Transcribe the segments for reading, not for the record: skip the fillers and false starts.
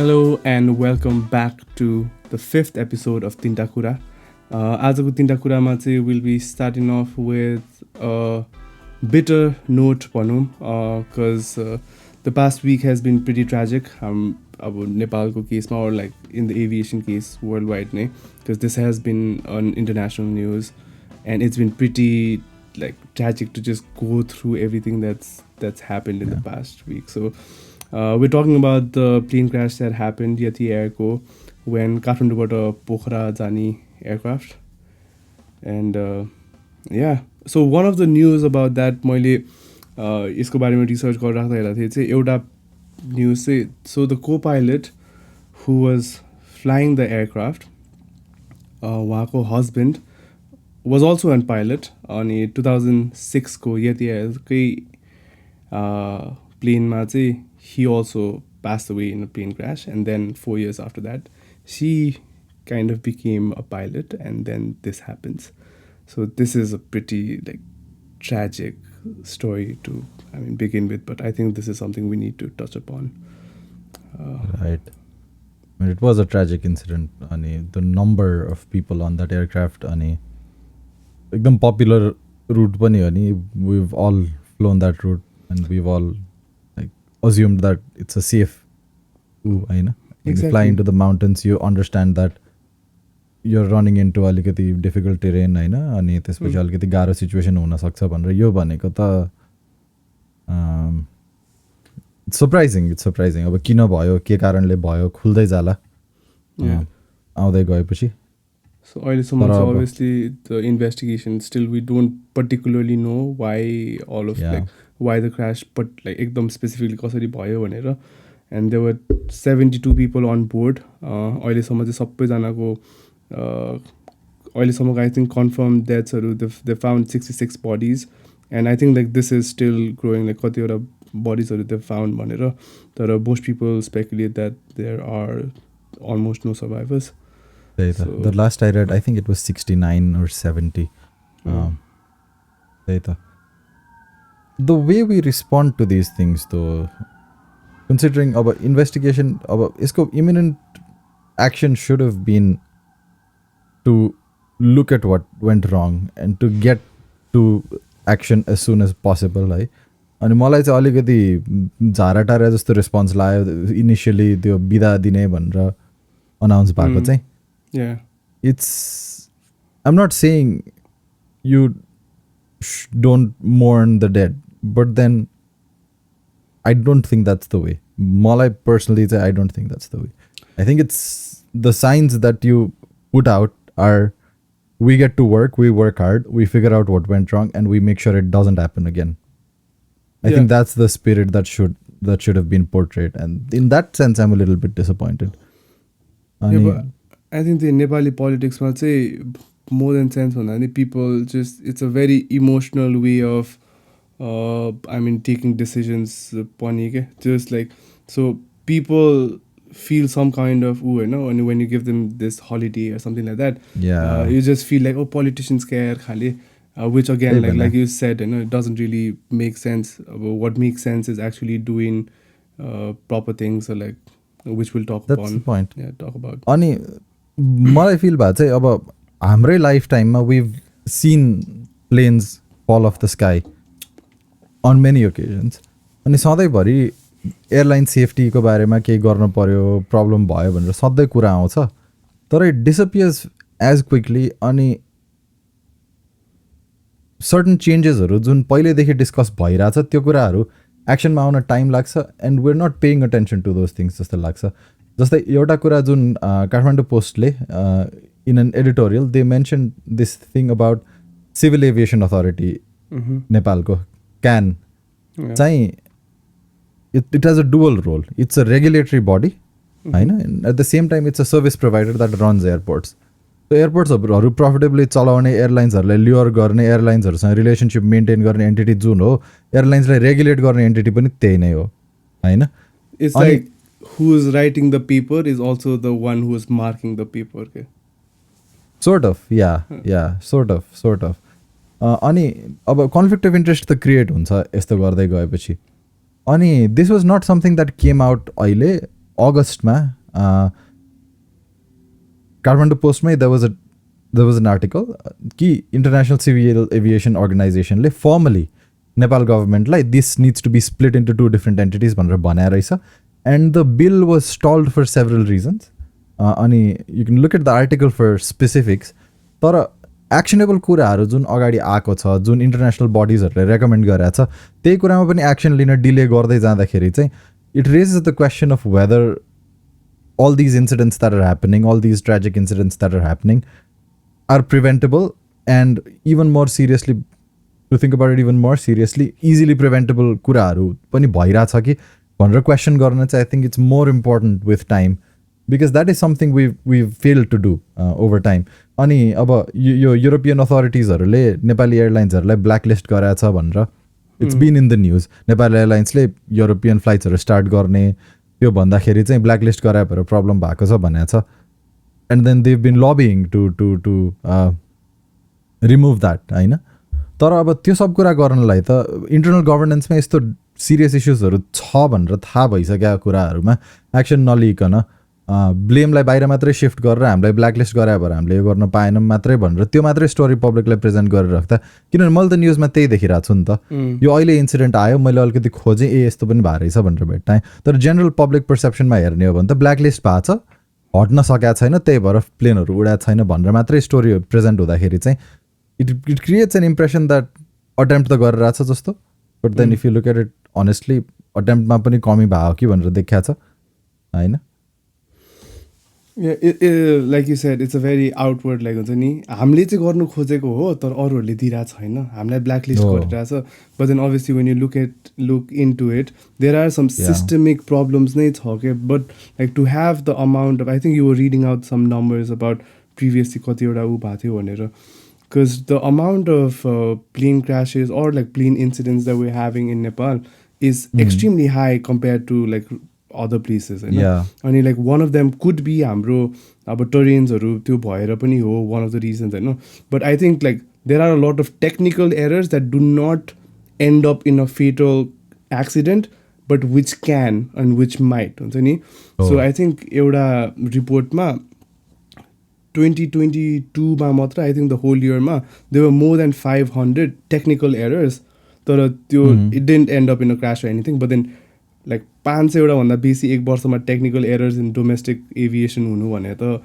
Hello and welcome back to the 5th episode of 3ta Kura. आजको 3ta Kura मा चाहिँ we'll be starting off with a bitter note भनौँ because the past week has been pretty tragic. अब नेपालको केसमा or like in the aviation case worldwide नै, because this has been on international news and it's been pretty like tragic to just go through everything that's happened in the past week. So we're talking about the plane crash that happened Yeti Airco when Kathmanduबाट Pokhara जाने aircraft. And so one of the news about that मैले यसको बारेमा research गरिराख्दा थिएँ चाहिँ एउटा news चाहिँ, so the co-pilot who was flying the aircraft उहाँको husband was also a pilot अनि 2006 को Yeti Airकै प्लेनमा चाहिँ he also passed away in a plane crash, and then 4 years after that she kind of became a pilot, and then this happens. So this is a pretty like tragic story to begin with, but I think this is something we need to touch upon. Right. I mean, it was a tragic incident. And the number of people on that aircraft, and ekdam popular route pani ani, we've all flown that route and we've all like assumed that it's a safe route. When you fly into the mountains, you understand that you're running into alikati difficult terrain, अनि त्यसपछि अलिकति गाह्रो situation हुन सक्छ भनेर यो भनेको त it's surprising. अब किन भयो, के कारणले भयो, खुल्दै जाला आउँदै गएपछि. So obviously the investigation, still we don't particularly know why all of like why the crash, but like ekdam specifically कसरी भयो भनेर. And there were 72 people on board. अहिलेसम्म चाहिँ सबैजनाको अहिलेसम्मको I think confirmed deathsहरू they found 66 bodies, and I think like this is still growing, like कतिवटा bodiesहरू they found भनेर. तर most people speculate that there are almost no survivors. The last I read, I think it was 69 or 70. The way we respond to these things though, considering our investigation, our imminent action should have been to look at what went wrong and to get to action as soon as possible. है अनि मलाई चाहिँ अलिकति झाराटारा जस्तो response लाग्यो initially त्यो बिदा दिने भनेर अनाउन्स भएको चाहिँ. It's, I'm not saying you don't mourn the dead, but then I don't think that's the way. मलाई personally I don't think that's the way. I think it's the signs that you put out are we get to work, we work hard, we figure out what went wrong, and we make sure it doesn't happen again. I think that's the spirit that should have been portrayed, and in that sense I'm a little bit disappointed. But I think the Nepali politics might say more than sense on that. People just, it's a very emotional way of taking decisions. Just like, so people feel some kind of and when you give them this holiday or something like that, you just feel like, oh, politicians care khali, which again like you said, it doesn't really make sense. What makes sense is actually doing proper things, or like which we'll talk That's the point. Talk about. अनि मलाई feel भएको चाहिँ अब हाम्रै life टाइममा we've seen planes fall off the sky on many occasions. अनि सधैँभरि airline सेफ्टीको बारेमा केही गर्न पर्यो, प्रब्लम भयो भनेर सधैँ कुरा आउँछ, तर इट डिसअपियर्स एज क्विकली. अनि सर्टन चेन्जेसहरू जुन पहिलेदेखि डिस्कस भइरहेछ त्यो कुराहरू एक्सनमा आउन टाइम लाग्छ, and we're not paying attention to those things जस्तो लाग्छ. जस्तै एउटा कुरा जुन काठमाडौँ पोस्टले in an editorial they mention this thing about civil aviation authority नेपालको क्यान चाहिँ it has a dual role. It's a regulatory body, and at the same time it's a service provider that runs airports. So airports are profitably चलाउने एयरलाइन्सहरूलाई lure गर्ने, एयरलाइन्सहरूसँग relationship maintain गर्ने entity जुन हो, एयरलाइन्सलाई regulate गर्ने entity पनि त्यही नै हो, होइन? It's like who is writing the paper is also the one who is marking the paper. Okay? Sort of, sort of. अनि अब कन्फ्लिक्ट अफ इन्ट्रेस्ट त क्रिएट हुन्छ यस्तो गर्दै गएपछि. अनि this was not something that came out अहिले अगस्टमा काठमाडौँ पोस्टमै there was an article कि इन्टरनेसनल सिभिल एभिएसन अर्गनाइजेसनले फर्मली नेपाल गभर्मेन्टलाई this needs to be split into 2 different entities भनेर भनेर रहेछ and the bill was stalled for several reasons अनि you can look at the article for specifics तर actionable कुराहरू जुन अगाडि आएको छ जुन इन्टरनेसनल बडिजहरूले रेकमेन्ड गरेको छ त्यही कुरामा पनि एक्सन लिन डिले गर्दै जाँदाखेरि चाहिँ it raises the question of weather all these incidents that are happening, all these tragic incidents that are happening are preventable and even more seriously, to think about it even more seriously, easily preventable कुराहरू पनि भइरहेछ कि भनेर question गर्न चाहिँ I think it's more important with time because that is something we've failed to do over time. अनि अब यो युरोपियन अथोरिटिजहरूले नेपाली एयरलाइन्सहरूलाई ब्ल्याकलिस्ट गराएको छ भनेर it's been in the news. Nepali एयरलाइन्सले युरोपियन फ्लाइट्सहरू स्टार्ट गर्ने त्यो भन्दाखेरि चाहिँ ब्ल्याकलिस्ट गराए भएर प्रब्लम भएको छ भनेको छ and then they've been lobbying to remove that होइन. तर अब त्यो सब कुरा गर्नलाई त इन्टरनल गभर्नेन्समा यस्तो सिरियस इस्युजहरू छ भनेर थाहा भइसकेका कुराहरूमा एक्सन नलिकन ब्लेमलाई बाहिर मात्रै सिफ्ट गरेर हामीलाई ब्ल्याकलिस्ट गरायो भएर हामीले यो गर्न पाएनौँ मात्रै भनेर त्यो मात्रै स्टोरी पब्लिकलाई प्रेजेन्ट गरेर राख्दा किनभने मैले त न्युजमा त्यही देखिरहेको छु नि त. यो अहिले इन्सिडेन्ट आयो मैले अलिकति खोजेँ यस्तो पनि भएको रहेछ भनेर भेट्टाएँ तर जेनरल पब्लिक पर्सेप्सनमा हेर्ने हो भने त ब्ल्याकलिस्ट भएको छ हट्न सकेको छैन त्यही भएर प्लेनहरू उडाएको छैन भनेर मात्रै स्टोरी प्रेजेन्ट हुँदाखेरि चाहिँ it creates an impression that attempt त गरेर छ जस्तो but then if you look at it honestly अटेम्प्टमा पनि कमी भयो कि भनेर देखाएको छ होइन. Like you said it's a very outward like हुन्छ नि हामीले चाहिँ गर्नु खोजेको हो तर अरूहरूले दिइरहेको छैन हामीलाई ब्ल्याकलिस्ट गरिरहेछ but then obviously when you look into it there are some systemic problems नै छ क्या but like to have the amount of I think you were reading out some numbers about previously कतिवटा ऊ भएको थियो भनेर because the amount of plane crashes or like plane incidents that we having in Nepal is extremely high compare to like other places होइन. अनि like one of them could be हाम्रो अब टरेन्सहरू त्यो भएर पनि हो वान अफ द रिजन्स होइन but I think like there are a lot of technical errors that do not end up in a fatal accident but which can and which might हुन्छ नि. सो आई थिङ्क एउटा रिपोर्टमा 2022मा मात्र I think the whole इयरमा there were more than 500 technical errors तर त्यो it didn't end up in a crash anything but then like 500वटा बेसी एक वर्षमा technical errors in domestic aviation हुनु भने त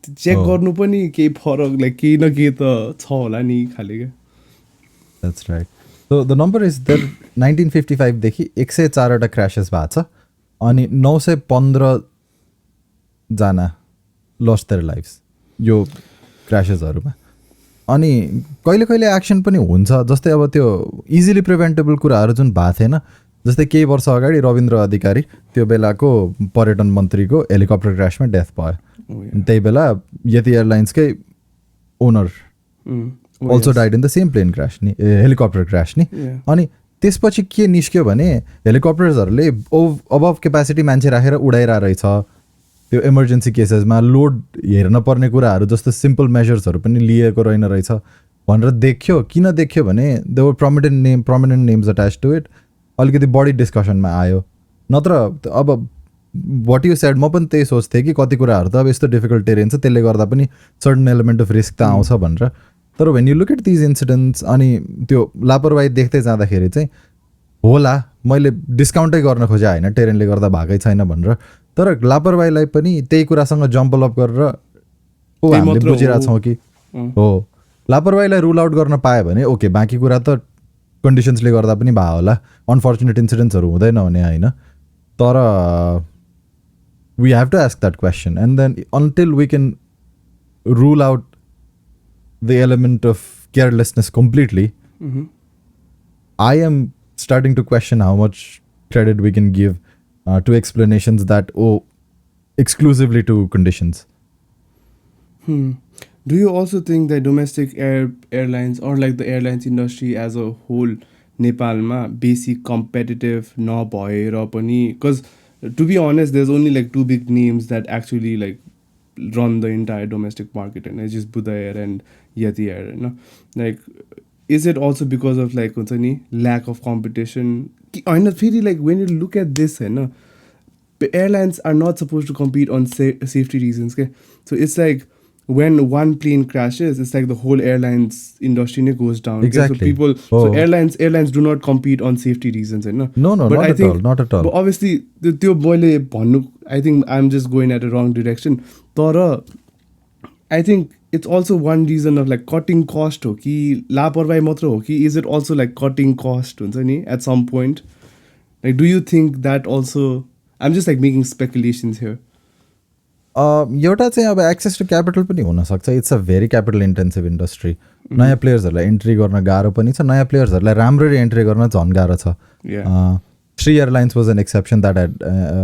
चेक गर्नु पनि केही फरक लाइक केही न केही त छ होला नि खाले क्या. That's right. So the number is there 1955 देखि 104वटा क्रासेस भएको छ अनि 915 जना लस्ट देयर लाइफ्स यो क्रासेसहरूमा. अनि कहिले कहिले एक्सन पनि हुन्छ जस्तै अब त्यो इजिली प्रिभेन्टेबल कुराहरू जुन भएको थिएन जस्तै केही वर्ष अगाडि रविन्द्र अधिकारी त्यो बेलाको पर्यटन मन्त्रीको हेलिकप्टर क्रासमा डेथ भयो त्यही बेला यति एयरलाइन्सकै owner also died in the same plane crash नि हेलिकप्टर क्रास नि. अनि त्यसपछि के निस्क्यो भने हेलिकप्टर्सहरूले अबभ क्यापासिटी मान्छे राखेर उडाइरहेको रहेछ त्यो इमर्जेन्सी केसेसमा लोड हेर्न पर्ने कुराहरू जस्तो सिम्पल मेजर्सहरू पनि लिएको रहेन रहेछ भनेर देख्यो. किन देख्यो भने they were prominent names attach to it अलिकति बढी डिस्कसनमा आयो. नत्र अब वाट यु सेड म पनि त्यही सोच्थेँ कि कति कुराहरू त अब यस्तो डिफिकल्ट टेरेन छ त्यसले गर्दा पनि सर्टन एलिमेन्ट अफ रिस्क त आउँछ भनेर. तर when you look at these incidents अनि त्यो लापरवाही देख्दै जाँदाखेरि चाहिँ होला मैले डिस्काउन्टै गर्न खोजेँ होइन टेरेनले गर्दा भएकै छैन भनेर तर लापरवाहीलाई पनि त्यही कुरासँग जम्पल अप गरेर हामीले बुझिरहेछौँ कि हो लापरवाहीलाई रुल आउट गर्न पायो भने ओके बाँकी कुरा त कन्डिसन्सले गर्दा पनि भयो होला अनफर्चुनेट इन्सिडेन्ट्सहरू हुँदैन भने होइन. तर we have to ask that question and then until we can rule out the element of carelessness completely I am starting to question how much credit we can give to explanations that exclusively to conditions. Do you also think that domestic airlines or like the airlines industry as a whole नेपालमा बेसी competitive नभएर पनि because to be honest there's only like two big names that actually like run the entire domestic market and it's just Buddha Air and Yeti Air you know? Like is it also because of like हुन्छ नि lack of competition होइन फेरि like when you look at this होइन airlines are not supposed to compete on safety reasons. Okay? So it's like when one plane crashes, it's like the whole airlines industry goes down. Okay? Exactly. So airlines do not compete on safety reasons. No, but not at all. Not at all. But obviously, I think I'm just going at a wrong direction. Tara, I think it's also one reason of like cutting cost ho ki laparwahi matra ho ki is it also like cutting cost huncha ni at some point? Like, do you think that also? I'm just like making speculations here. एउटा चाहिँ अब access to capital पनि हुनसक्छ. It's a very capital intensive industry. नयाँ प्लेयर्सहरूलाई entry गर्न गाह्रो पनि छ, नयाँ प्लेयर्सहरूलाई राम्ररी इन्ट्री गर्न झन् गाह्रो छ. 3 Airlines was an exception that had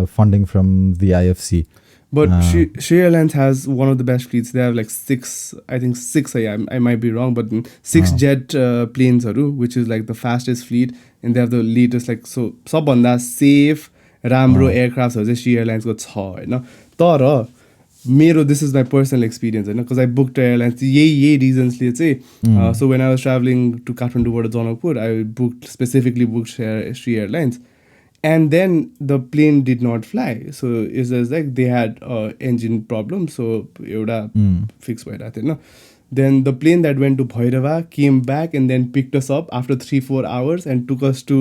funding from the IFC. But 3 Airlines has one of the best fleets. They have like six, I might be wrong, but 6 jet planes, which is like the fastest fleet. And they have the latest, like, so सबभन्दा safe, राम्रो aircrafts चाहिँ 3 Airlines को छ हैन. तर मेरो this is my personal experience हैन, because I booked airlines यही reasonsले चाहिँ so when I was traveling to Kathmandu बाट Janakpur, I specifically booked 3 Airlines. And then the plane did not fly. So it's just like they had engine problem. So euta fix bhaira thyo na. Then the plane that went to Bhairava came back and then picked us up after 3-4 hours and took us to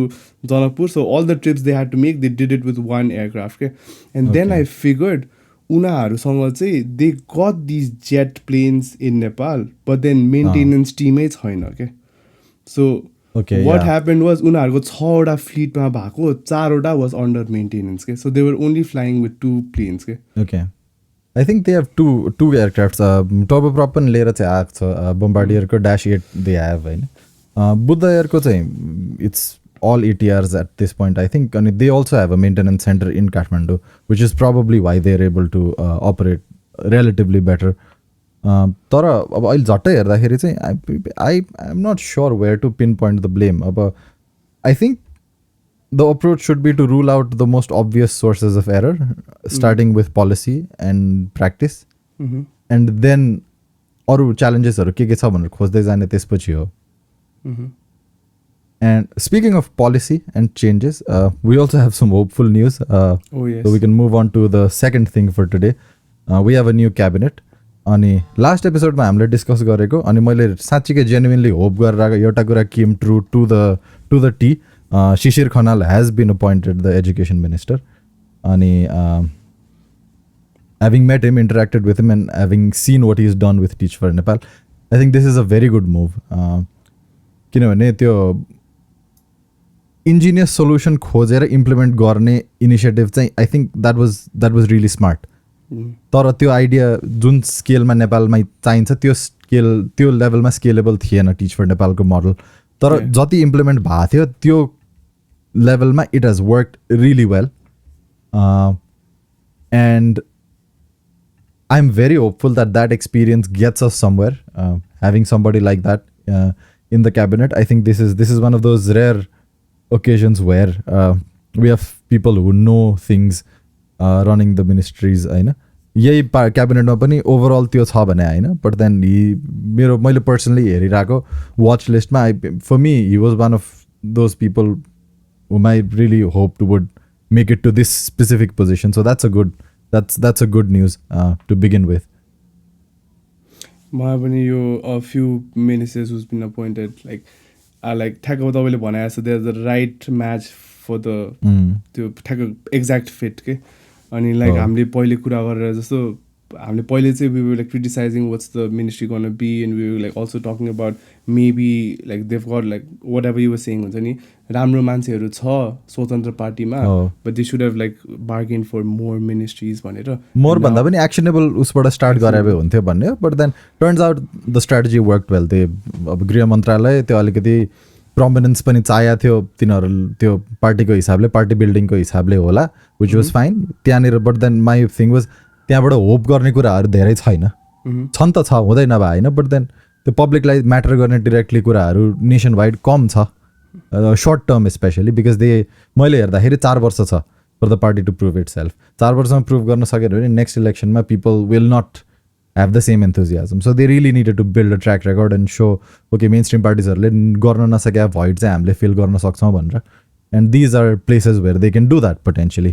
Janakpur. So all the trips they had to make, they did it with one aircraft. Okay? And then I figured उनीहरूसँग चाहिँ they got these jet planes in Nepal, but then maintenance teamमै छैन के. So what happened was उनीहरूको 6वटा फ्लिटमा भएको 4वटा was under maintenance के. So they were only flying with 2 planes के. Okay. I think they have two aircrafts. Turboprop पनि लिएर चाहिँ आएको छ. Bombardier को Dash 8 they have हैन. Buddha Air को चाहिँ it's all ETRs at this point, I think. And they also have a maintenance center in Kathmandu, which is probably why they're able to operate relatively better. तर अब अहिले झट्टै हेर्दाखेरि चाहिँ I'm not sure where to pinpoint the blame. अब I think the approach should be to rule out the most obvious sources of error, starting with policy and practice. And then अरू challengesहरू के छ भनेर खोज्दै जाने त्यसपछि हो. And speaking of policy and changes, we also have some hopeful news. So we can move on to the second thing for today. We have a new cabinet. अनि last एपिसोडमा हामीले डिस्कस गरेको, अनि मैले साँच्चीकै जेन्युइनली होप गरेर आएको एउटा कुरा came true to the T. Shishir Khanal has been appointed the education minister. अनि having met him, interacted with him, and having seen what he's done with Teach for Nepal, I think this is a very good move. किनभने त्यो ingenious solution खोजेर implement गर्ने initiative चाहिँ I think that was really smart. तर त्यो idea जुन स्केलमा नेपालमा चाहिन्छ त्यो लेभलमा स्केलेबल थिएन टिच फर नेपालको मोडल. तर जति इम्प्लिमेन्ट भएको थियो त्यो लेभलमा it has worked really well. And I am very hopeful that experience gets us somewhere. Having somebody like that in the cabinet, I think this is one of those rare occasions where we have people who know things running the ministries हैन. यही क्याबिनेटमा पनि overall त्यो छ भने हैन, but then मैले personally हेरिरहेको watch लिस्टमा for me he was one of those people whom I really hoped would make it to this specific position. So that's a good news to begin with. मलाई पनि यो a few ministers who's been appointed like ठ्याक्क तपाईँले भने जस्तो they are the right match for the त्यो ठ्याक्क exact fit के. अनि लाइक हामीले पहिले कुरा गरेर जस्तो हामीले पहिले चाहिँ we were like criticizing what's the ministry gonna be, and we were like also talking about maybe like they've got like whatever you were saying हुन्छ नि राम्रो मान्छेहरू छ स्वतन्त्र पार्टीमा, but they should have like bargained for more ministries भनेर. More भन्दा पनि एक्सनेबल उसबाट स्टार्ट गरे भए हुन्थ्यो भन्ने. But then turns out the strategy worked well. अब गृह मन्त्रालय त्यो अलिकति प्रोमिनेन्स पनि चाहिएको थियो तिनीहरू त्यो पार्टीको हिसाबले, पार्टी बिल्डिङको हिसाबले होला, विच वाज फाइन त्यहाँनिर. But then my thing was त्यहाँबाट होप गर्ने कुराहरू धेरै छैन. छन् त छ, हुँदैन भए होइन, बट देन त्यो पब्लिकलाई म्याटर गर्ने डिरेक्टली कुराहरू नेसन वाइड कम छ, सर्ट टर्म स्पेसली. बिकज मैले हेर्दाखेरि 4 वर्ष छ for the party to prove itself. 4 वर्षमा प्रुभ गर्न सकेन भने नेक्स्ट इलेक्सनमा people will not have the same enthusiasm. So they really needed to build a track record and show, okay, mainstream parties-हरुले गर्न नसकेका void चाहिँ हामीले fill गर्न सक्छौँ भनेर. And these are places where they can do that potentially.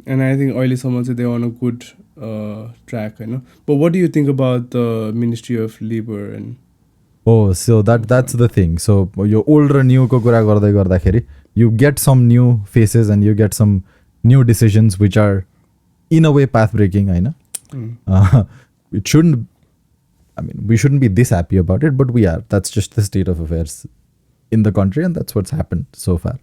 And I think अहिलेसम्म चाहिँ they are on a good track होइन. But what do you think about the Ministry of Labor and Oh, so that's the thing. So यो old र new को कुरा गर्दै गर्दाखेरि you get some new faces and you get some new decisions which are in a way path breaking होइन. It shouldn't, I mean, we shouldn't be this happy about it, but we are. That's just the state of affairs in the country and that's what's happened so far.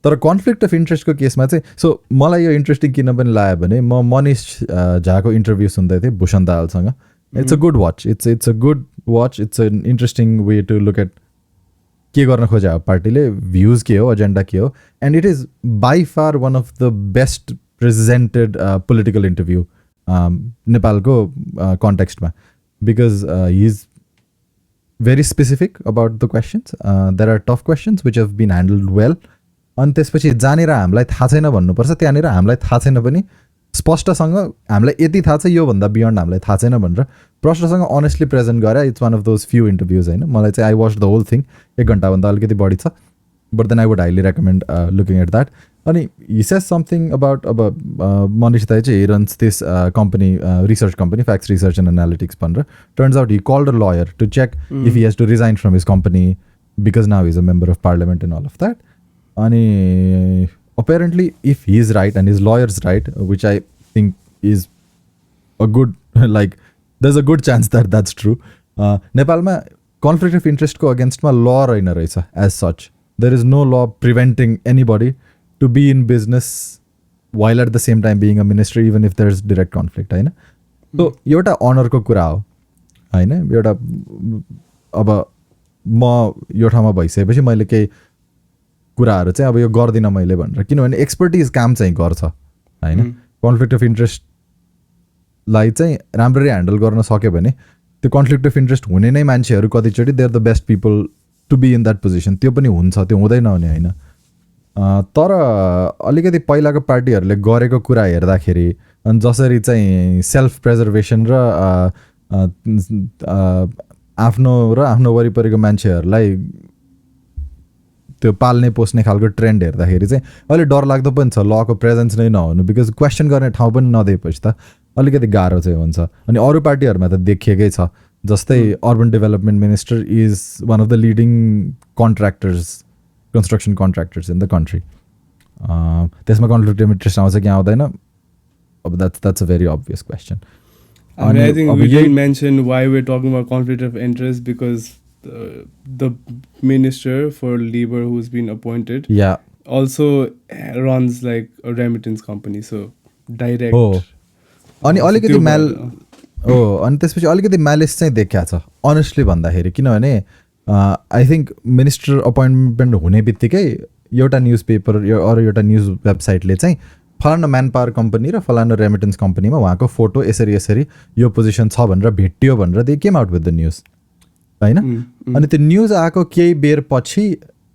तर conflict of इन्ट्रेस्टको केसमा चाहिँ so मलाई यो interesting किन पनि लाग्यो भने म मनिष झाको इन्टरभ्यू सुन्दै थिएँ भूषण दाहालसँग. It's a good watch, it's a good watch, it's an interesting way to look at के गर्न खोज्यो पार्टीले, भ्युज के हो, एजेन्डा के हो. And it is by far one of the best presented political interview नेपालको कन्टेक्स्टमा, because he is very specific about the questions. There are tough questions which have been handled well. अनि त्यसपछि जहाँनिर हामीलाई थाहा छैन भन्नुपर्छ त्यहाँनिर हामीलाई थाहा छैन पनि स्पष्टसँग हामीलाई यति थाहा छ योभन्दा बियोन्ड हामीलाई थाहा छैन भनेर प्रश्नसँग अनेस्टली प्रेजेन्ट गरे. It's one of those few interviews होइन. मलाई चाहिँ I watch the whole thing, 1 घन्टाभन्दा अलिकति बढी छ, but then I would highly recommend looking at that. अनि हि सेज समथिङ अबाउट अब मनिष दाइ चाहिँ runs this company, research company facts research and analytics भनेर. Turns out he called a lawyer to check if he has to resign from his company because now is a member of parliament and all of that. अनि apparently if he is right and his lawyer's right, which I think is a good, like there's a good chance that that's true. नेपालमा conflict of interest को against मा law रहेन रहेछ as such. There is no law preventing anybody to be in business while at the same time being a minister, even if there's direct conflict होइन. So एउटा honor को कुरा हो होइन. एउटा अब म यो ठाउँमा भइसकेपछि मैले केही कुराहरू चाहिँ अब यो गर्दिनँ मैले भनेर, किनभने एक्सपर्टिज काम चाहिँ गर्छ होइन. कन्फ्लिक्ट अफ इन्ट्रेस्टलाई चाहिँ राम्ररी ह्यान्डल गर्न सक्यो भने त्यो कन्फ्लिक्ट अफ इन्ट्रेस्ट हुने नै मान्छेहरू कतिचोटि they are the best people to be in that position. त्यो पनि हुन्छ, त्यो हुँदैन भने होइन. तर अलिकति पहिलाको पार्टीहरूले गरेको कुरा हेर्दाखेरि अनि जसरी चाहिँ सेल्फ प्रेजर्भेसन र आफ्नो वरिपरिको मान्छेहरूलाई त्यो पाल्ने पोस्ने खालको ट्रेन्ड हेर्दाखेरि चाहिँ अहिले डरलाग्दो पनि छ लको प्रेजेन्स नै नहुनु, बिकज क्वेसन गर्ने ठाउँ पनि नदिएपछि त अलिकति गाह्रो चाहिँ हुन्छ. अनि अरू पार्टीहरूमा त देखिएकै छ, जस्तै urban development minister is one of the leading construction contractors in the country. त्यसमा कन्फ्लिक्ट अफ इन्ट्रेस्ट आउँछ कि आउँदैन, अब that's a very obvious question. And I think we didn't mention why we're talking about conflict of interest, because the minister for labor who's been appointed also runs like a remittance company, so direct. अनि अलिकति अनि त्यसपछि अलिकति म्यालिस चाहिँ देखिया छ honestly भन्दाखेरि, किनभने आई थिङ्क मिनिस्टर अपोइन्टमेन्ट हुने बित्तिकै एउटा न्युज पेपर अरू एउटा न्युज वेबसाइटले चाहिँ फलाना म्यान पावर कम्पनी र फलाना रेमिटेन्स कम्पनीमा उहाँको फोटो यसरी यो पोजिसन छ भनेर भेटियो भनेर they came out with the news होइन. अनि त्यो न्युज आएको केही बेर पछि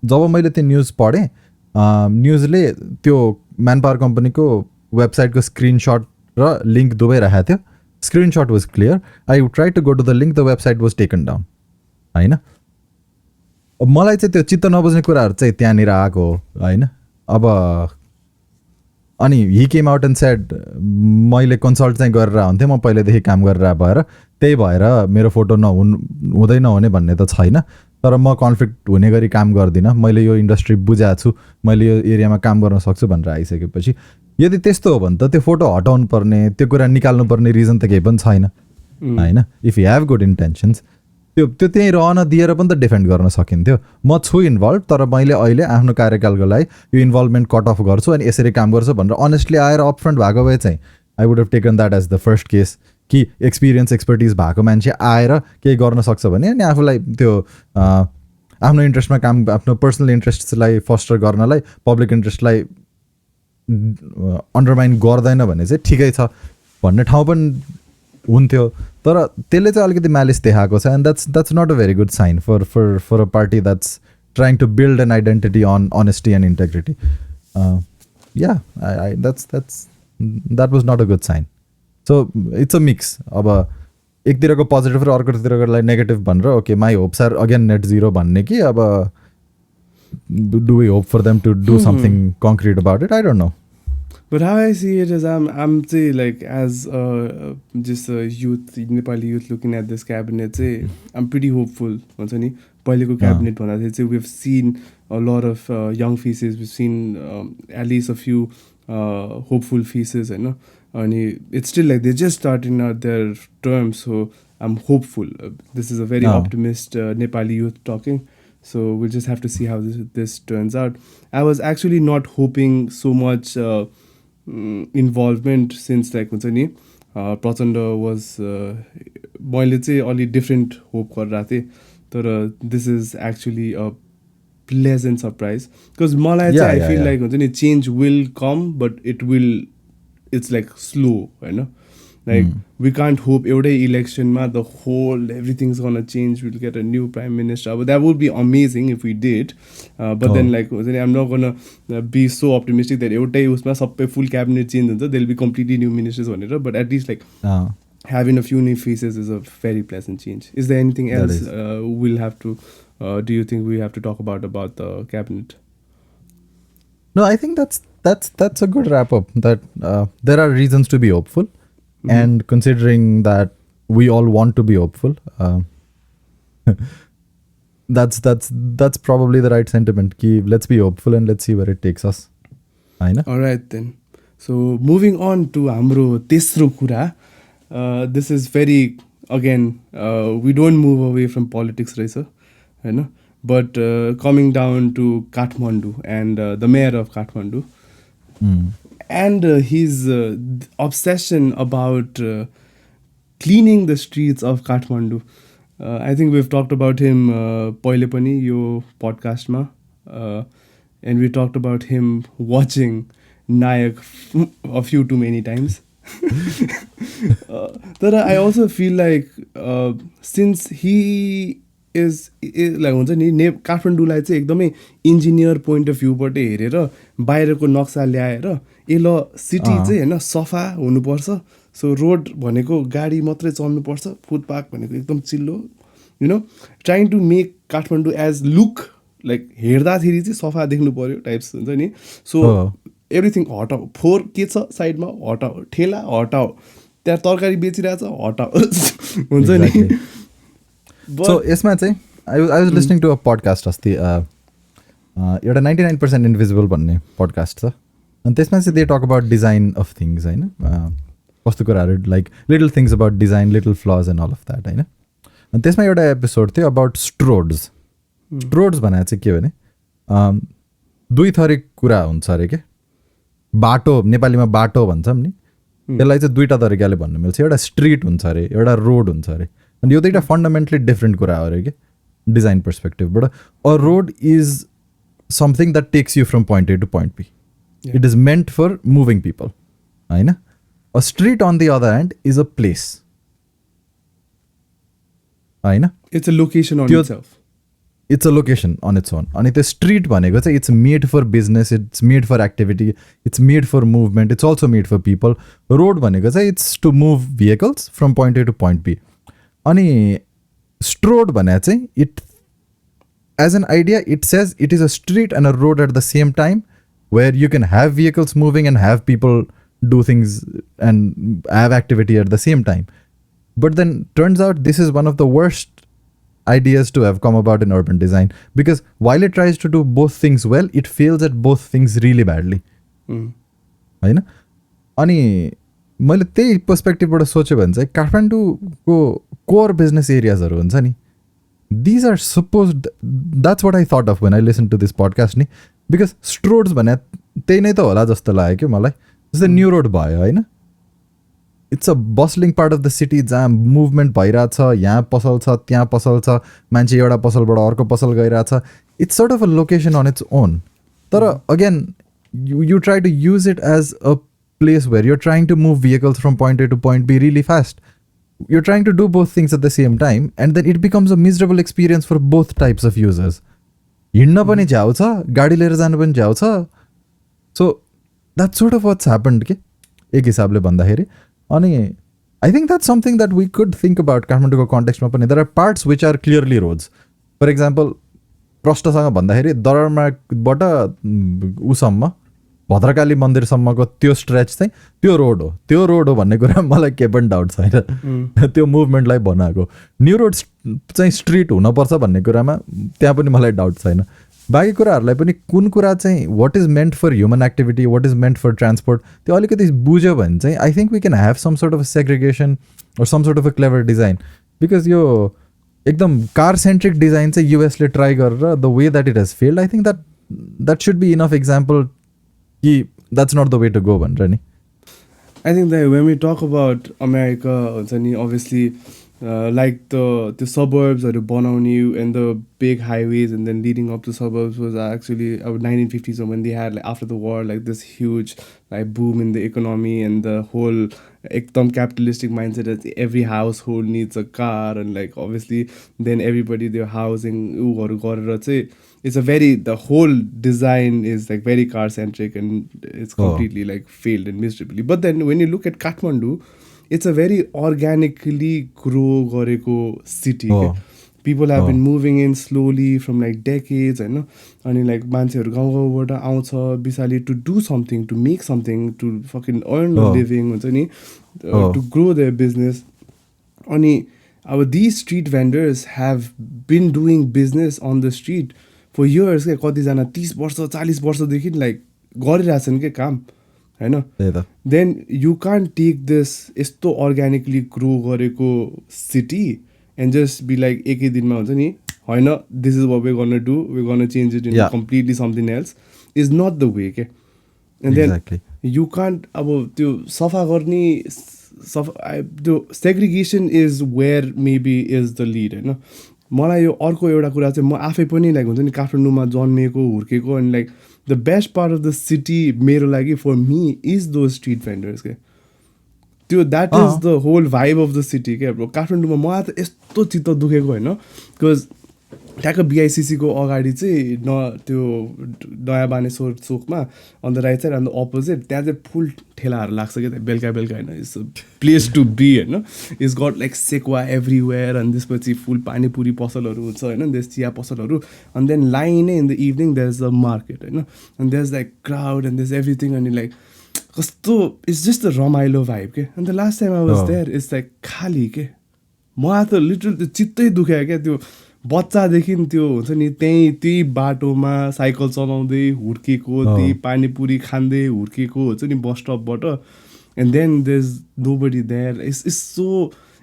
जब मैले त्यो न्युज पढेँ, न्युजले त्यो म्यान पावर कम्पनीको वेबसाइटको स्क्रिनसट र लिङ्क दुवै राखेको थियो. Screenshot was clear. I try to go to the link, the website was taken down होइन. मलाई चाहिँ त्यो चित्त नबुझ्ने कुराहरू चाहिँ त्यहाँनिर आएको होइन. अब अनि he came out and shed मैले कन्सल्ट चाहिँ गरेर हुन्थेँ, म पहिल्यैदेखि काम गरेर भएर त्यही भएर मेरो फोटो हुँदै नहुने भन्ने त छैन, तर म कन्फ्लिक्ट हुने गरी काम गर्दिनँ, मैले यो इन्डस्ट्री बुझाएको छु, मैले यो एरियामा काम गर्न सक्छु भनेर आइसकेपछि यदि त्यस्तो हो भने त त्यो फोटो हटाउनु पर्ने, त्यो कुरा निकाल्नु पर्ने रिजन त केही पनि छैन होइन. If you have good intentions त्यो त्यहीँ रहन दिएर पनि त डिफेन्ड गर्न सकिन्थ्यो. म छु इन्भल्भ, तर मैले अहिले आफ्नो कार्यकालको लागि यो इन्भल्भमेन्ट कट अफ गर्छु अनि यसरी काम गर्छु भनेर अनेस्टली आएर अपफ्रन्ट भएको भए चाहिँ I would have taken that as the first case, कि एक्सपिरियन्स भएको मान्छे आएर केही गर्न सक्छ भने अनि आफूलाई त्यो आफ्नो इन्ट्रेस्टमा काम, आफ्नो पर्सनल इन्ट्रेस्टलाई फस्टर गर्नलाई पब्लिक इन्ट्रेस्टलाई अन्डरमाइन गर्दैन भने चाहिँ ठिकै छ भन्ने ठाउँ पनि हुन्थ्यो. तर त्यसले चाहिँ अलिकति म्यालिस देखाएको छ, and that's not a very good sign for a party that's trying to build an identity on honesty and integrity. That was not a good sign. So it's a mix. अब एकतिरको positive र अर्कोतिरकोलाई negative भनेर okay my hopes are again net zero भन्ने कि अब do we hope for them to do something concrete about it, I don't know. But how I see it is, I'm say like as just a youth, Nepali youth looking at this cabinet, say I'm pretty hopeful. Once any political cabinet, we've seen a lot of young faces. We've seen at least a few hopeful faces, you know. And it's still like they're just starting out their term, so I'm hopeful. This is a very optimist Nepali youth talking. So we'll just have to see how this turns out. I was actually not hoping so much involvement since like हुन्छ नि Prachanda was मैले चाहिँ अलि different hope गरिरहेको थिएँ तर this is actually a pleasant surprise because मलाई चाहिँ आई फिल लाइक हुन्छ नि change will come but it's like slow होइन like we can't hope every election the whole everything's gonna change, we'll get a new prime minister, but that would be amazing if we did, but then like I'm not gonna be so optimistic that every usma sabai full cabinet change huncha, there'll be completely new ministers bhanera, but at least like having a few new faces is a very pleasant change. Is there anything else we'll have to do you think we have to talk about the cabinet? No, I think that's a good wrap up, that there are reasons to be hopeful. And considering that we all want to be hopeful, that's probably the right sentiment. Let's be hopeful and let's see where it takes us. I know. All right then. So moving on to hamro tesro kura. This is very again we don't move away from politics, right, sir? You know, but coming down to Kathmandu and the mayor of Kathmandu. And his obsession about cleaning the streets of Kathmandu. I think we've talked about him पहिले पनि यो podcastमा, and we talked about him watching Nayak a few too many times. But I also feel like since he is like हुन्छ नि काठमाडौँलाई चाहिँ एकदमै engineer point of भ्यूबाट हेरेर बाहिरको नक्सा ल्याएर ए ल सिटी चाहिँ होइन सफा हुनुपर्छ, सो रोड भनेको गाडी मात्रै चल्नुपर्छ, फुटपाथ भनेको एकदम चिल्लो, you know, trying to make Kathmandu as look like हेर्दाखेरि चाहिँ सफा देख्नु पऱ्यो टाइप्स हुन्छ नि. सो एभ्रिथिङ हटाऊ, फोहोर के छ साइडमा हटाऊ, ठेला हटाऊ, त्यहाँ तरकारी बेचिरहेछ हटाऊ हुन्छ नि. So यसमा चाहिँ I was listening to a podcast अस्ति, एउटा 99% Invisible भन्ने podcast छ, अनि त्यसमा चाहिँ they talk about design of things होइन, कस्तो कुराहरू like little things about design, little flaws and all of that होइन. अनि त्यसमा एउटा एपिसोड थियो अबाउट स्ट्रोड्स. स्ट्रोड्स भनेर चाहिँ के भने दुई थरी कुरा हुन्छ अरे के, बाटो नेपालीमा बाटो भन्छौँ नि, त्यसलाई चाहिँ दुईवटा तरिकाले भन्नु मिल्छ. एउटा स्ट्रिट हुन्छ अरे, एउटा रोड हुन्छ अरे. अनि यो दुईवटा फन्डामेन्टली डिफ्रेन्ट कुरा हो अरे कि डिजाइन पर्सपेक्टिभबाट. A road is something that takes you from point A to point B. It is meant for moving people होइन. A street on the other hand is a place होइन. It's a location on itself. It's a location on its own. अनि त्यो street भनेको चाहिँ it's made for business, it's made for activity, it's made for movement, it's also made for people. Road भनेको चाहिँ it's to move vehicles from point A to point B. अनि stroad भने चाहिँ it as an idea it says it is a street and a road at the same time where you can have vehicles moving and have people do things and have activity at the same time. But then turns out this is one of the worst ideas to have come about in urban design, because while it tries to do both things well, it fails at both things really badly. होइन. अनि मैले त्यही पर्सपेक्टिभबाट सोच्यो भने चाहिँ काठमाडौँको core business एरियाजहरू हुन्छ नि, these are suppose, that's what I thought of when I listen to this podcast नि. बिकज स्ट्रोड्स भने त्यही नै त होला जस्तो लाग्यो कि मलाई. जस्तै न्यू रोड भयो होइन, it's a bustling part of the city जहाँ मुभमेन्ट भइरहेछ, यहाँ पसल छ त्यहाँ पसल छ, मान्छे एउटा पसलबाट अर्को पसल गइरहेछ. It's sort of a location on its own. तर again you try to use it as a place where you're trying to move vehicles from point A to point B really fast. You're trying to do both things at the same time, and then it becomes a miserable experience for both types of users. हिँड्न पनि झ्याउ छ, गाडी लिएर जानु पनि झ्याउ छ. So that's sort of what's happened के एक हिसाबले भन्दाखेरि. अनि I think that's something that we could think about काठमाडौँको कन्टेक्स्टमा पनि. There are parts which are clearly roads. For example प्रष्टसँग भन्दाखेरि दरमाबाट उसम्म भद्रकाली मन्दिरसम्मको त्यो स्ट्रेच चाहिँ त्यो रोड हो भन्ने कुरा मलाई केही पनि डाउट छैन त्यो मुभमेन्टलाई बनाएको न्यू रोड चाहिँ स्ट्रिट हुनपर्छ भन्ने कुरामा त्यहाँ पनि मलाई डाउट छैन बाँकी कुराहरूलाई पनि कुन कुरा चाहिँ what is meant for human activity what is meant for transport त्यो अलिकति बुझ्यो भने चाहिँ I think we can have some sort of segregation or some sort of a clever design because यो एकदम कार सेन्ट्रिक डिजाइन चाहिँ युएसले try गरेर the way that it has failed I think that should be enough example कि that's not the way to go भनेर नि I think that when we talk about America, obviously, like the suburbs or the Bonauni and the big highways and then leading up to suburbs was actually 1950s when they had like after the war like this huge like boom in the economy and the whole ekdam capitalistic mindset that every household needs a car and like obviously then everybody their housing it's a very the whole design is like very car centric and it's completely like failed and miserably. But then when you look at Kathmandu, it's a very organically grow gareko city. People have been moving in slowly from like decades and like मान्छेहरु गाउँ गाउँबाट आउँछ बिसाली to do something to make something to fucking earn a living हुन्छ नि to grow their business अनि अब these street vendors have been doing business on the street for years के कतिजना 30 वर्ष 40 वर्षदेखि लाइक गरिरहेछन् के काम हैन then you can't take this यस्तो अर्ग्यानिकली ग्रो गरेको city and just be like एकै दिनमा हुन्छ नि हैन this is what we're going to do we're going to change it into completely something else is not the way के and then you can't अब त्यो सफा गर्ने त्यो segregation is where maybe is the lead हैन मलाई यो अर्को एउटा कुरा चाहिँ म आफै पनि लाइक हुन्छ नि काठमाडौँमा जन्मेको हुर्केको अनि like the best part of the city मेरो लागि for me is those street vendors के त्यो that is the whole vibe of the city क्या ब्रो काठमाडौँमा मलाई त यस्तो चित्त दुखेको होइन बिकज ठ्याक्क बिआइसिसीको अगाडि चाहिँ त्यो नयाँ बानेश्वर चोकमा on the right side on the opposite त्यहाँ चाहिँ फुल ठेलाहरू लाग्छ क्या बेलुका होइन इट्स प्लेस टु बी होइन it's got like sekuwa everywhere अनि त्यसपछि फुल पानीपुरी पसलहरू हुन्छ होइन त्यस चिया पसलहरू अनि then line in the evening there is the market होइन अनि there is like crowd and there is everything अनि लाइक कस्तो इट्स जस्ट द रमाइलो भाइब के अन्त last time I was there it's like खाली के मलाई त लिटरल त्यो चित्तै दुख्यो क्या त्यो बच्चादेखि त्यो हुन्छ नि त्यही बाटोमा साइकल चलाउँदै हुर्केको त्यही पानीपुरी खाँदै हुर्केको हुन्छ नि बस स्टपबाट and then there is nobody there it's so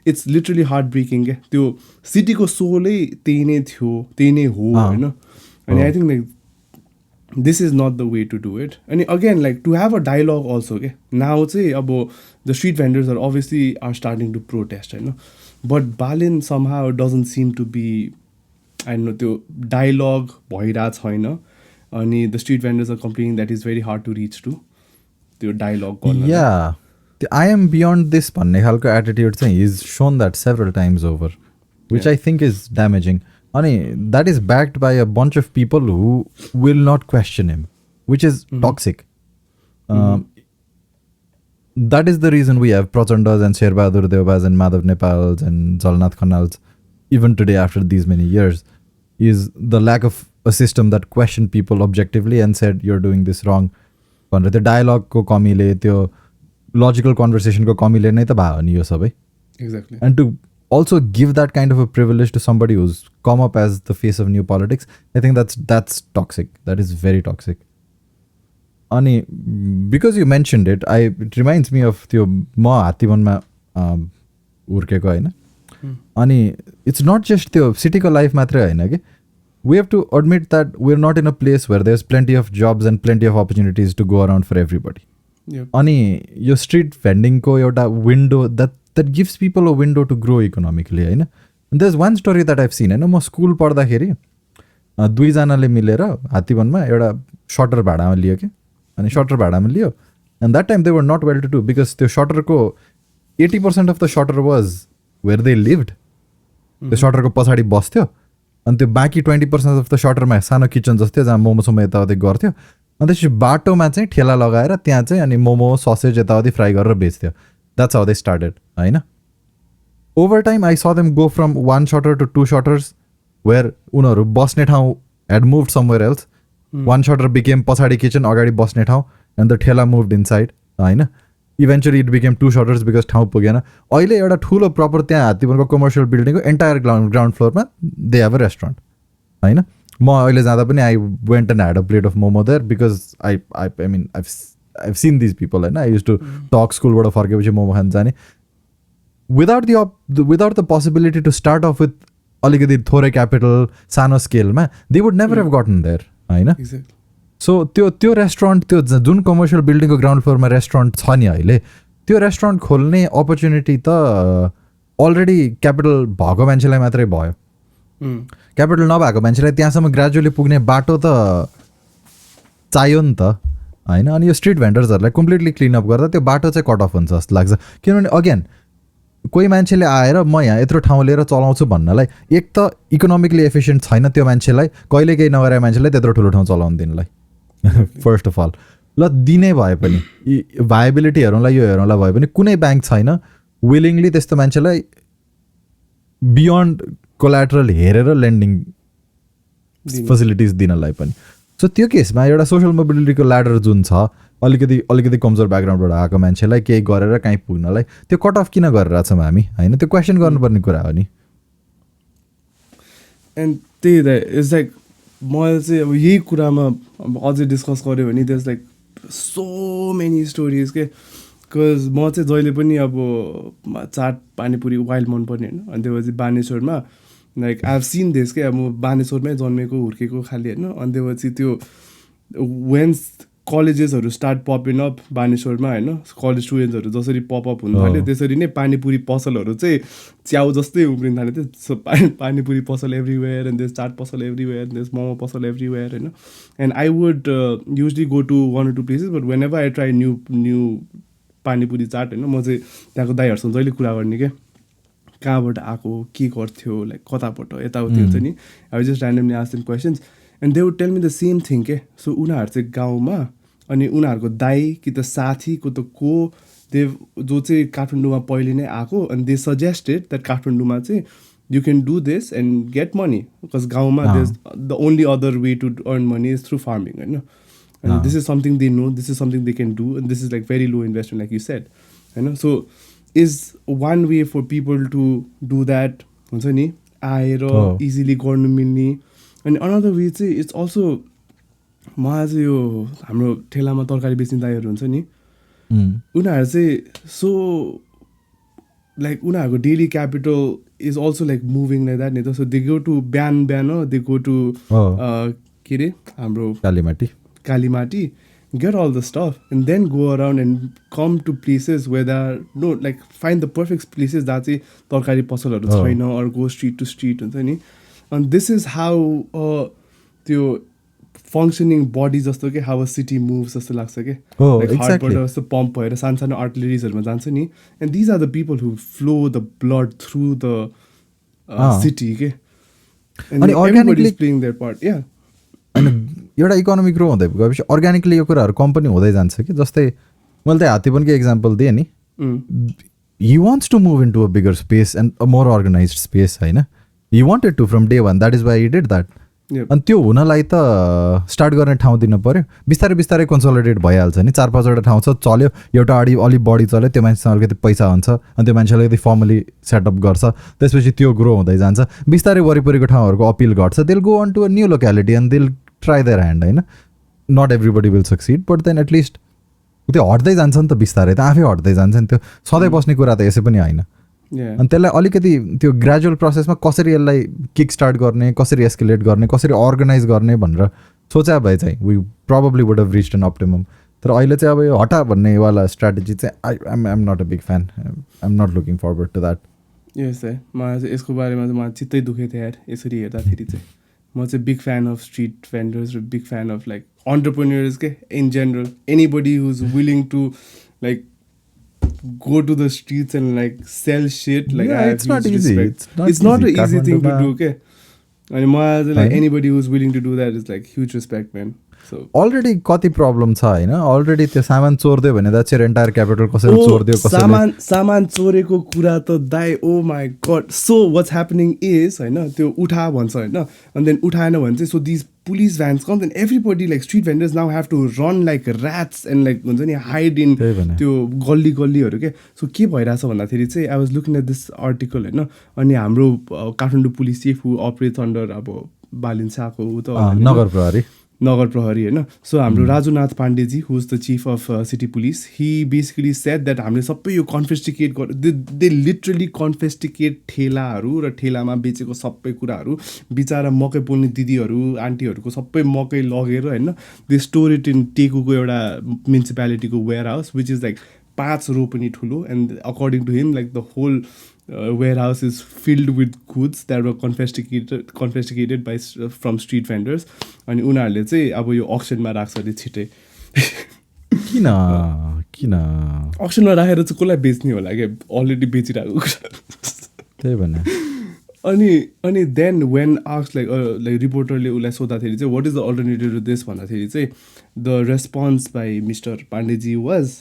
it's literally heartbreaking क्या त्यो सिटीको सोलै त्यही नै थियो त्यही नै हो होइन अनि I think like this is not the way to do it अनि again like to have a dialogue also क्या नाउ चाहिँ अब the street vendors are obviously are starting to protest होइन but Balen somehow doesn't seem to be I त्यो dialogue भइरहेको छैन अनि the street vendors are complaining that is very hard to reach to त्यो dialogue गर्नु या आई एम बियोन्ड दिस भन्ने खालको एटिट्युड चाहिँ is shown that several times over which I think is damaging अनि that is backed by a bunch of people who will not question him which is toxic that is the reason we have Prachandas and Sher Bahadur Deubas and Madhav Nepals and Jhalanath Khanals even today after these many years is the lack of a system that questioned people objectively and said you're doing this wrong भनेर त्यो डायलगको कमीले त्यो logical कन्भर्सेसनको कमीले नै त भयो नि यो सबै exactly and to also give that kind of a privilege to somebody who's come up as the face of new politics I think that's toxic that is very toxic अनि because you mentioned it it reminds me of त्यो म हात्तीवनमा हुर्केको होइन अनि it's not just त्यो सिटीको life मात्रै होइन कि we have to admit that we are not in a place where there is plenty of jobs and plenty of opportunities to go around for everybody अनि यो स्ट्रिट भेन्डिङको एउटा window that gives people a window to grow economically होइन there is one story that I've seen होइन म school पढ्दाखेरि दुईजनाले मिलेर हात्तीवनमा एउटा सटर भाडामा लियो कि अनि सटर भाडामा लियो and that time they were not well to do because त्यो सटरको 80% of the shutter was where they lived त्यो सटरको पछाडि बस्थ्यो अनि त्यो बाँकी 20% अफ द सटरमा सानो किचन जस्तै जहाँ मोमोसोमो यताउति गर्थ्यो अनि त्यसपछि बाटोमा चाहिँ ठेला लगाएर त्यहाँ चाहिँ अनि मोमो ससेज यताउति फ्राई गरेर बेच्थ्यो द्याट्स हाउ दे स्टार्टेड होइन over time I saw them go from 1 shutter to 2 shutters where उनीहरू बस्ने ठाउँ had moved somewhere else 1 shutter became पछाडि किचन अगाडि बस्ने ठाउँ एन्ड द ठेला मुभड इनसाइड होइन. Eventually it became 2 shutters because ठाउँ पुगेन. अहिले एउटा ठुलो प्रपर त्यहाँ हात्तीपुरको कमर्सियल बिल्डिङको एन्टायर ग्राउन्ड फ्लोरमा दे हेभ अ रेस्टुरेन्ट होइन. म अहिले जाँदा पनि I went and had a plate of momo there because I mean I've seen these people होइन. आई युज टु टक स्कुलबाट फर्केपछि मोमो खान जाने. Without the possibility to start off with अलिकति थोरै क्यापिटल सानो स्केलमा they would never have gotten there होइन. सो त्यो रेस्टुरेन्ट त्यो जुन कमर्सियल बिल्डिङको ग्राउन्ड फ्लोरमा रेस्टुरेन्ट छ नि अहिले त्यो रेस्टुरेन्ट खोल्ने अपर्च्युनिटी त अलरेडी क्यापिटल भएको मान्छेलाई मात्रै भयो. क्यापिटल नभएको मान्छेलाई त्यहाँसम्म ग्रेजुअली पुग्ने बाटो त चाहियो नि त होइन. अनि यो स्ट्रिट भेन्डर्सहरूलाई कम्प्लिटली क्लिन अप गर्दा त्यो बाटो चाहिँ कट अफ हुन्छ जस्तो लाग्छ. किनभने अगेन कोही मान्छेले आएर म यहाँ यत्रो ठाउँ लिएर चलाउँछु भन्नलाई एक त इकोनोमिकली एफिसियन्ट छैन त्यो मान्छेलाई, कहिले केही नगरे मान्छेलाई त्यत्रो ठुलो ठाउँ चलाउनु दिनलाई फर्स्ट अफ अल. ल दिनै भए पनि भाइबिलिटी हेरौँला यो हेरौँला भए पनि कुनै ब्याङ्क छैन विलिङली त्यस्तो मान्छेलाई बियोन्ड कोल्याटरल हेरेर लेन्डिङ फेसिलिटिज दिनलाई पनि. सो त्यो केसमा एउटा सोसल मोबिलिटीको ल्याडर जुन छ अलिकति कमजोर ब्याकग्राउन्डबाट आएको मान्छेलाई केही गरेर काहीँ पुग्नलाई त्यो कट अफ किन गरिरहेछौँ हामी होइन. त्यो क्वेसन गर्नुपर्ने कुरा हो नि. एन्ड त्यही त इट्स लाइक मैले चाहिँ अब यही कुरामा अब अझै डिस्कस गऱ्यो भने there is like so many stories के. बिकज म चाहिँ जहिले पनि अब चाट पानीपुरी वाइल्ड मनपर्ने होइन. अनि त्यसपछि बानेश्वरमा like I have seen this के अब म बानेश्वरमै जन्मेको हुर्केको खालि होइन. अनि त्यसपछि त्यो वेन्स कलेजेसहरू स्टार्ट पपिङ अप बानेश्वरमा होइन. कलेज स्टुडेन्ट्सहरू जसरी पपअप हुन थाल्यो त्यसरी नै पानीपुरी पसलहरू चाहिँ च्याउ जस्तै उम्रिन थाल्यो त्यो. सो पानीपुरी पसल एभ्रिवेयर एन्ड देस चाट पसल एभ्रिवेयर देस मोमो पसल एभ्रिवेयर होइन. And I would usually go to 1 or 2 places but whenever I try new panipuri chaat होइन. म चाहिँ त्यहाँको दाइहरूसँग जहिले कुरा गर्ने क्या कहाँबाट आएको के गर्थ्यो लाइक कताबाट यताउति हुन्छ नि. I just randomly ask them questions and they would tell me the same thing के. सो उनीहरू चाहिँ गाउँमा अनि उनीहरूको दाइ कि त साथी को त को जो चाहिँ काठमाडौँमा पहिले नै आएको अनि दे सजेस्टेड द्याट काठमाडौँमा चाहिँ you can do this and get money because गाउँमा the only other way to earn money is through farming होइन. And this is something they know, this is something they can do, and this is like very low investment, like you said. You know, so is one way for people to do that, easily गर्नु मिल्ने. And another way चाहिँ it's also मलाई चाहिँ यो हाम्रो ठेलामा तरकारी बेच्ने दाइहरू हुन्छ नि उनीहरू चाहिँ सो लाइक उनीहरूको daily capital is also like moving like that नि त. सो दे गो टु बिहान दे गो टु के अरे हाम्रो Kalimati get all the stuff and then go around and come to places where there are no like find the perfect places that चाहिँ तरकारी पसलहरू छैन or go street to street हुन्छ नि. And this is how त्यो functioning body जस्तो के how a city moves जस्तो लाग्छ के. Like heartबाट जस्तो पम्प भएर सानो सानो आर्टिलरिजहरूमा जान्छ नि. And these are the people who flow the blood through the city के. And everybody is playing their part. Yeah. अनि एउटा इकोनोमी ग्रो हुँदै गएपछि अर्ग्यानिकली यो कुराहरू कम पनि हुँदै जान्छ कि. जस्तै मैले त हात्तीपनको एक्जाम्पल दिएँ नि. He wants to move into a bigger space and a more organise space होइन. He wanted to from day one that is why he did that. अनि त्यो हुनलाई त स्टार्ट गर्ने ठाउँ दिनु पऱ्यो. बिस्तारै बिस्तारै कन्सोलिडेट भइहाल्छ नि. 4-5वटा ठाउँ छ चल्यो एउटा अलिक बढी चल्यो त्यो मान्छेसँग अलिकति पैसा हुन्छ अनि त्यो मान्छेले अलिकति फर्मली सेटअप गर्छ त्यसपछि त्यो ग्रो हुँदै जान्छ. बिस्तारै वरिपरिको ठाउँहरूको अपिल घट्छ. They'll go on to a new locality and they'll try their hand होइन. Not everybody will succeed but then at least त्यो हट्दै जान्छ नि त बिस्तारै त आफै हट्दै जान्छ नि. त्यो सधैँ बस्ने कुरा त यसै पनि होइन. अनि त्यसलाई अलिकति त्यो ग्रेजुअल प्रोसेसमा कसरी यसलाई किक स्टार्ट गर्ने कसरी एस्केलेट गर्ने कसरी अर्गनाइज गर्ने भनेर सोचा भए चाहिँ we probably would have reached an optimum. तर अहिले चाहिँ अब यो हटा भन्नेवाला स्ट्राटेजी चाहिँ I am not a big fan. I am not looking forward to that. Yes है मलाई चाहिँ यसको बारेमा चाहिँ मलाई चित्तै दुखेको थियो यार. यसरी हेर्दाखेरि चाहिँ म चाहिँ big fan of street vendors र big fan of like entrepreneurs के in general. Anybody who is willing to like go to the streets and like sell shit like it's not easy. It's not an easy thing to do okay. And like anybody who's willing to do that is like huge respect man. So already कति problem छ हैन. Already त्यो सामान चोर्दियो भने the चाहिँ entire capital कसैले चोर्दियो कसैले सामान चोरेको कुरा त दाइ oh my God. So what's happening is हैन त्यो उठा भन्छ हैन. अनि देन उठाएन भने चाहिँ so this police vans comes and everybody like street vendors now have to run like rats and like hide in त्यो गल्लीहरू के सो के भइरहेछ भन्दाखेरि चाहिँ I was looking at this article होइन अनि हाम्रो Kathmandu police chief who operates under अब बालिन्साको ऊ त नगर प्रहरी होइन सो हाम्रो Rajunath Pandeji who is the chief of city police he basically said that हामीले सबै यो कन्फेस्टिकेट दे लिटरली कन्फेस्टिकेट ठेलाहरू र ठेलामा बेचेको सबै कुराहरू बिचारा मकै पोल्ने दिदीहरू आन्टीहरूको सबै मकै लगेर होइन दे स्टोर इट इन टेकुको एउटा म्युनिसिपालिटीको warehouse which is like 5 row पनि ठुलो and according to him like the whole warehouse is filled with goods that were confiscated by from street vendors अनि उनीहरूले चाहिँ अब यो अक्सनमा राख्छ अरे छिटै किन अक्सनमा राखेर चाहिँ कसलाई बेच्ने होला क्या अलरेडी बेचिरहेको कुरा त्यही भने अनि देन वेन आस्क लाइक रिपोर्टरले उसलाई सोद्धाखेरि चाहिँ what is the alternative to this भन्दाखेरि चाहिँ the response by mister Pandeyji was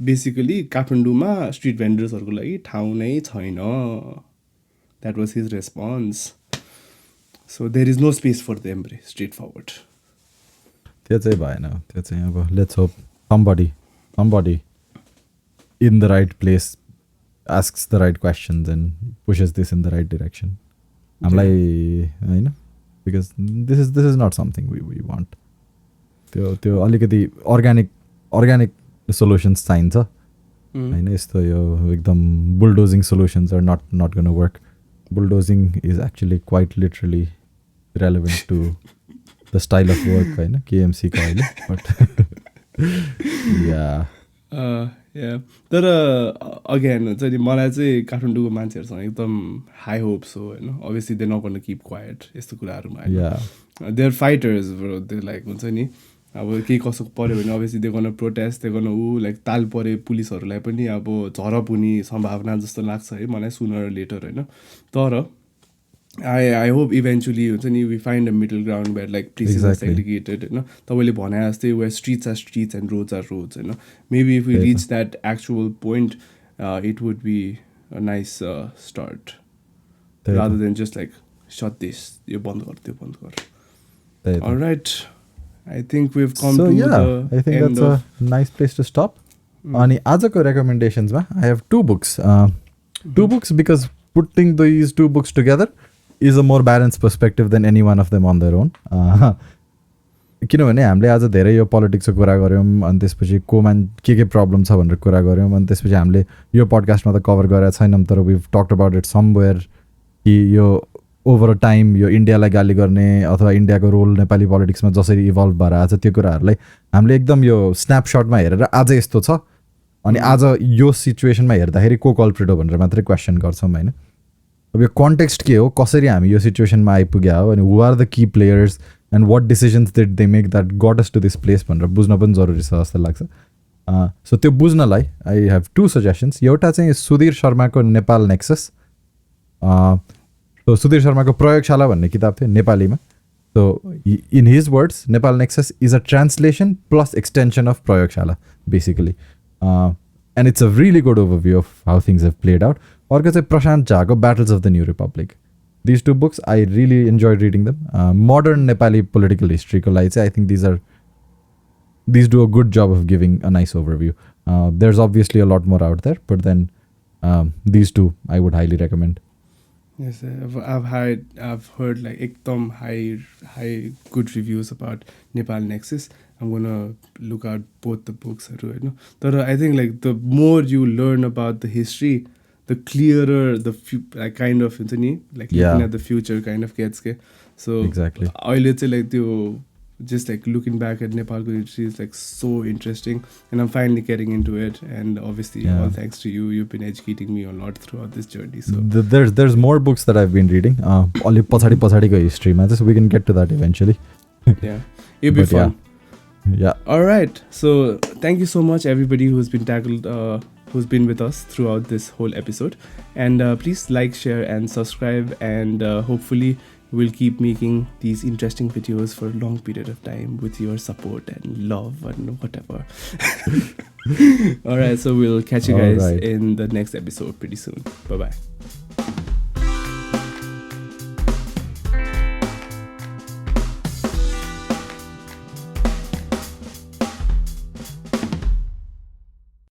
basically काठमाडौँमा स्ट्रिट भेन्डर्सहरूको लागि ठाउँ नै छैन that was his response so there is no space for them रे स्ट्रेट फरवर्ड त्यो चाहिँ भएन त्यो चाहिँ अब let's hope somebody in the right place asks the right questions and pushes this in the right direction हामीलाई होइन because this is not something we want त्यो अलिकति अर्ग्यानिक सोल्युसन्स चाहिन्छ होइन यस्तो यो एकदम bulldozing solutions are not gonna work bulldozing is actually quite literally relevant to the style of work होइन केएमसीको अहिले बट या तर अगेन हुन्छ नि मलाई चाहिँ काठमाडौँको मान्छेहरूसँग एकदम हाई होप्स हो होइन obviously they not gonna keep quiet यस्तो कुराहरूमा they are fighters they like हुन्छ नि अब केही कसो पऱ्यो भने अभियसली दे गर्न प्रोटेस्ट दे गर्न लाइक ताल परे पुलिसहरूलाई पनि अब झरप हुने सम्भावना जस्तो लाग्छ है मलाई सुनर लेटर होइन तर आई होप इभेन्चुली हुन्छ नि we find a middle ground where like places are segregated होइन तपाईँले भने जस्तै where streets are streets and roads are roads होइन maybe if we reach that actual point it would be a nice start rather than just like shut this यो बन्द गर त्यो बन्द गर alright I think we've come to the I think end that's a nice place to stop. Ani ajako recommendations ma I have 2 books. 2 books because putting these 2 books together is a more balanced perspective than any one of them on their own. किनभने हामीले आज धेरै यो पोलिटिक्सको कुरा गऱ्यौँ अनि त्यसपछि कोमा के प्रब्लम छ भनेर कुरा गऱ्यौँ अनि त्यसपछि हामीले यो पडकास्टमा त कभर गरेका छैनौँ तर we talked about it somewhere कि यो ओभर अ टाइम यो इन्डियालाई गाली गर्ने अथवा इन्डियाको रोल नेपाली पोलिटिक्समा जसरी इभल्भ भएर आएको छ त्यो कुराहरूलाई हामीले एकदम यो स्न्यापसटमा हेरेर आज यस्तो छ अनि आज यो सिचुएसनमा हेर्दाखेरि को कल्प्रिट हो भनेर मात्रै क्वेसन गर्छौँ होइन अब यो कन्टेक्स्ट के हो कसरी हामी यो सिचुएसनमा आइपुग्या हो अनि who are the key players and what decisions they make that got us to this place भनेर बुझ्न पनि जरुरी छ जस्तो लाग्छ सो त्यो बुझ्नलाई आई हेभ 2 सजेसन्स एउटा चाहिँ सुधीर शर्माको नेपाल नेक्सस सो सुधीर शर्माको प्रयोगशाला भन्ने किताब थियो नेपालीमा so in his words Nepal nexus is a translation plus extension of Prayogshala basically and it's a really good overview of how things have played out अर्को चाहिँ प्रशान्त झाको battles of the new republic these 2 books I really enjoy reading them modern Nepali political हिस्ट्रीको लागि चाहिँ I think these do a good job of giving a nice overview there is obviously a lot more out there but then these 2 I would highly recommend Yes, I've heard like ekdam high good reviews about Nepal Nexus. I'm gonna look out both the books, right? But I think like the more you learn about the history, the clearer the like kind of like looking at the future kind of gets. So exactly. Let's say like just like looking back at Nepal history is like so interesting and I'm finally getting into it and obviously all thanks to you, you've been educating me a lot throughout this journey. So there's more books that I've been reading only pachadi history ma so we can get to that eventually. It'll be fun. All right, so thank you so much everybody who's been with us throughout this whole episode and please like, share and subscribe and hopefully we'll keep making these interesting videos for a long period of time with your support and love and whatever. All right, so we'll catch you guys in the next episode pretty soon. Bye-bye.